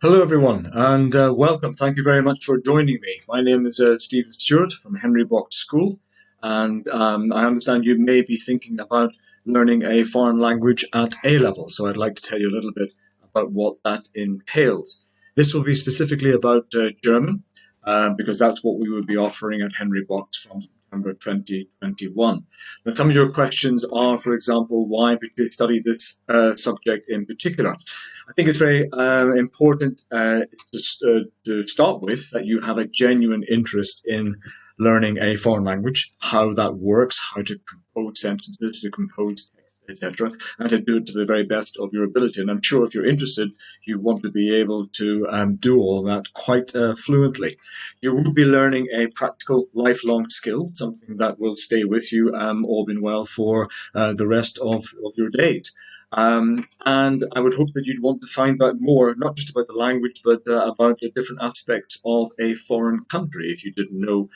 Hello, everyone, and welcome. Thank you very much for joining me. My name is Stephen Stewart from Henry Box School, and I understand you may be thinking about learning a foreign language at A level. So I'd like to tell you a little bit about what that entails. This will be specifically about German, because that's what we will be offering at Henry Box from September 2021. Now, some of your questions are, for example, why study this subject in particular? I think it's very important to start with that you have a genuine interest in learning a foreign language, how that works, how to compose sentences, to compose text, etc., and to do it to the very best of your ability. And I'm sure if you're interested, you want to be able to do all that quite fluently. You will be learning a practical, lifelong skill, something that will stay with you, all been well, for the rest of your days. And I would hope that you'd want to find out more, not just about the language, but about the different aspects of a foreign country, if you didn't know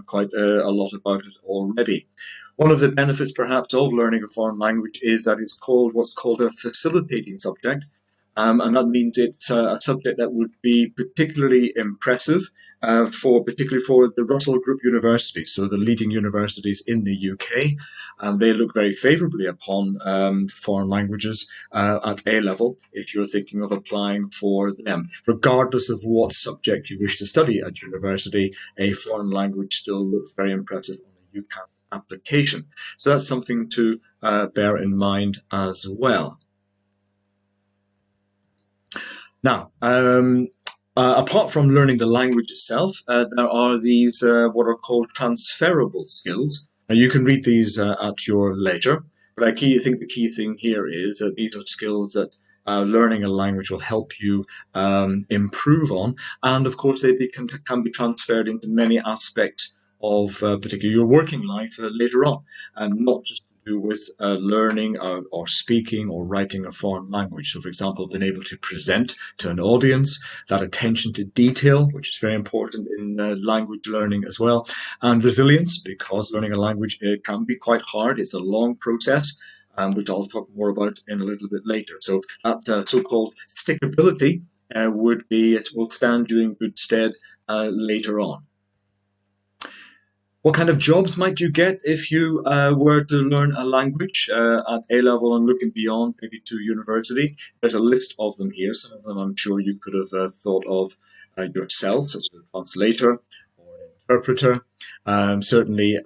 quite a lot about it already. One of the benefits, perhaps, of learning a foreign language is that it's called what's called a facilitating subject. And that means it's a subject that would be particularly impressive particularly for the Russell Group universities, so the leading universities in the UK. They look very favourably upon foreign languages at A level if you're thinking of applying for them. Regardless of what subject you wish to study at university, a foreign language still looks very impressive on a UCAS application. So that's something to bear in mind as well. Now, apart from learning the language itself, there are these what are called transferable skills. Now, you can read these at your leisure, but I think the key thing here is that these are skills that learning a language will help you improve on, and of course they can be transferred into many aspects of particularly your working life later on, and not just do with learning or speaking or writing a foreign language. So, for example, being able to present to an audience, that attention to detail, which is very important in language learning as well, and resilience, because learning a language can be quite hard. It's a long process, which I'll talk more about in a little bit later. So that so-called stickability will stand you in good stead later on. What kind of jobs might you get if you were to learn a language at A level and looking beyond, maybe to university? There's a list of them here. Some of them I'm sure you could have thought of yourself, such as a translator or an interpreter. Certainly,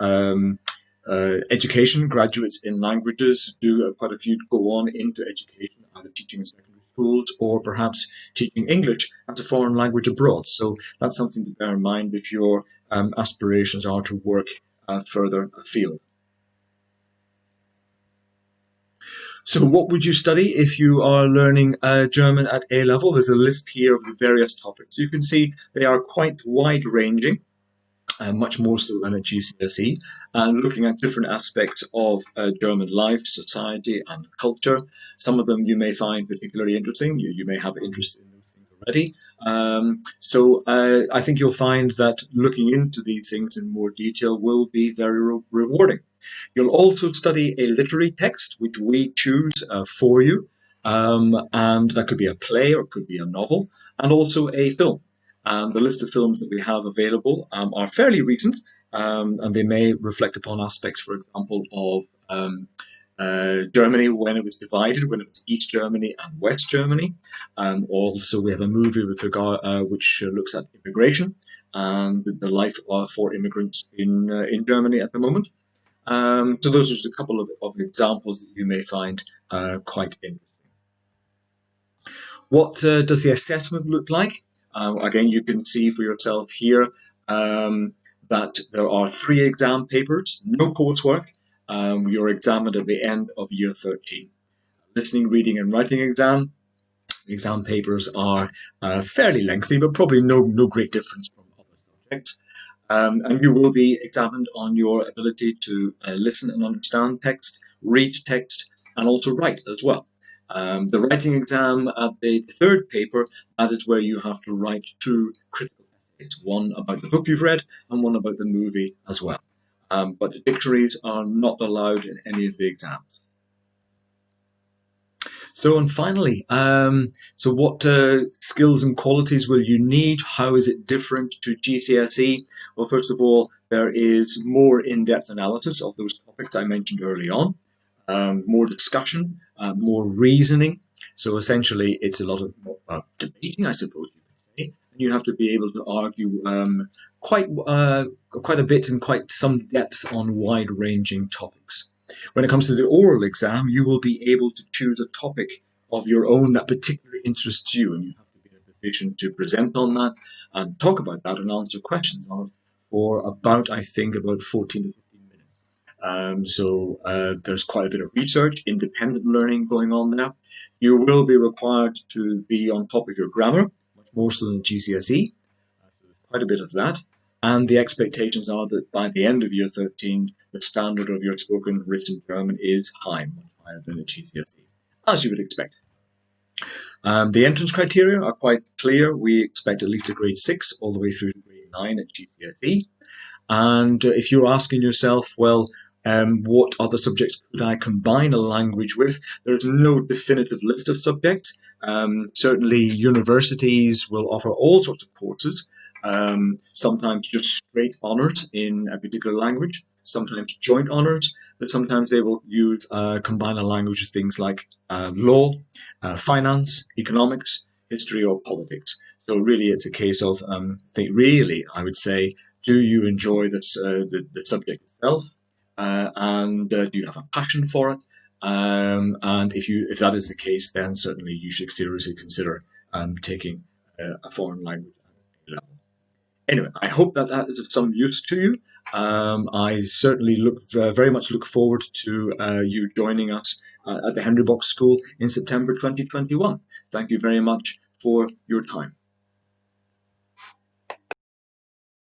education, graduates in languages do quite a few go on into education, either teaching in secondary schools or perhaps teaching English as a foreign language abroad. So that's something to bear in mind if your aspirations are to work further afield. So what would you study if you are learning German at A level? There's a list here of the various topics. You can see they are quite wide-ranging. Much more so than at GCSE, and looking at different aspects of German life, society, and culture. Some of them you may find particularly interesting. You may have interest in those things already. So I think you'll find that looking into these things in more detail will be very rewarding. You'll also study a literary text, which we choose for you, and that could be a play or it could be a novel, and also a film. The list of films that we have available are fairly recent, and they may reflect upon aspects, for example, of Germany when it was divided, when it was East Germany and West Germany. Also, we have a movie with regard which looks at immigration and the life for immigrants in Germany at the moment. So those are just a couple of examples that you may find quite interesting. What does the assessment look like? Again, you can see for yourself here that there are 3 exam papers, no coursework. You're examined at the end of year 13. Listening, reading, and writing exam. The exam papers are fairly lengthy, but probably no great difference from other subjects. And you will be examined on your ability to listen and understand text, read text, and also write as well. The writing exam at the 3rd paper, that is where you have to write 2 critical essays, one about the book you've read and one about the movie as well. But the dictionaries are not allowed in any of the exams. So, and finally, so what skills and qualities will you need? How is it different to GCSE? Well, first of all, there is more in-depth analysis of those topics I mentioned early on, more discussion, more reasoning. So essentially, it's a lot of debating, I suppose you could say. And you have to be able to argue quite a bit and quite some depth on wide-ranging topics. When it comes to the oral exam, you will be able to choose a topic of your own that particularly interests you, and you have to be in a position to present on that and talk about that and answer questions on it for about, I think, about 14 to 15 minutes. There's quite a bit of research, independent learning going on there. You will be required to be on top of your grammar, much more so than GCSE. So there's quite a bit of that. And the expectations are that by the end of year 13, the standard of your spoken written German is high, much higher than at GCSE, as you would expect. The entrance criteria are quite clear. We expect at least a grade 6 all the way through to grade 9 at GCSE. And if you're asking yourself, well, what other subjects could I combine a language with? There is no definitive list of subjects. Certainly universities will offer all sorts of courses, sometimes just straight honours in a particular language, sometimes joint honours, but sometimes they will use combine a language with things like law, finance, economics, history, or politics. So really it's a case of, I would say, do you enjoy this, the subject itself? And do you have a passion for it? And if that is the case, then certainly you should seriously consider taking a foreign language at a level. Anyway, I hope that that is of some use to you. I certainly very much look forward to you joining us at the Henry Box School in September 2021. Thank you very much for your time.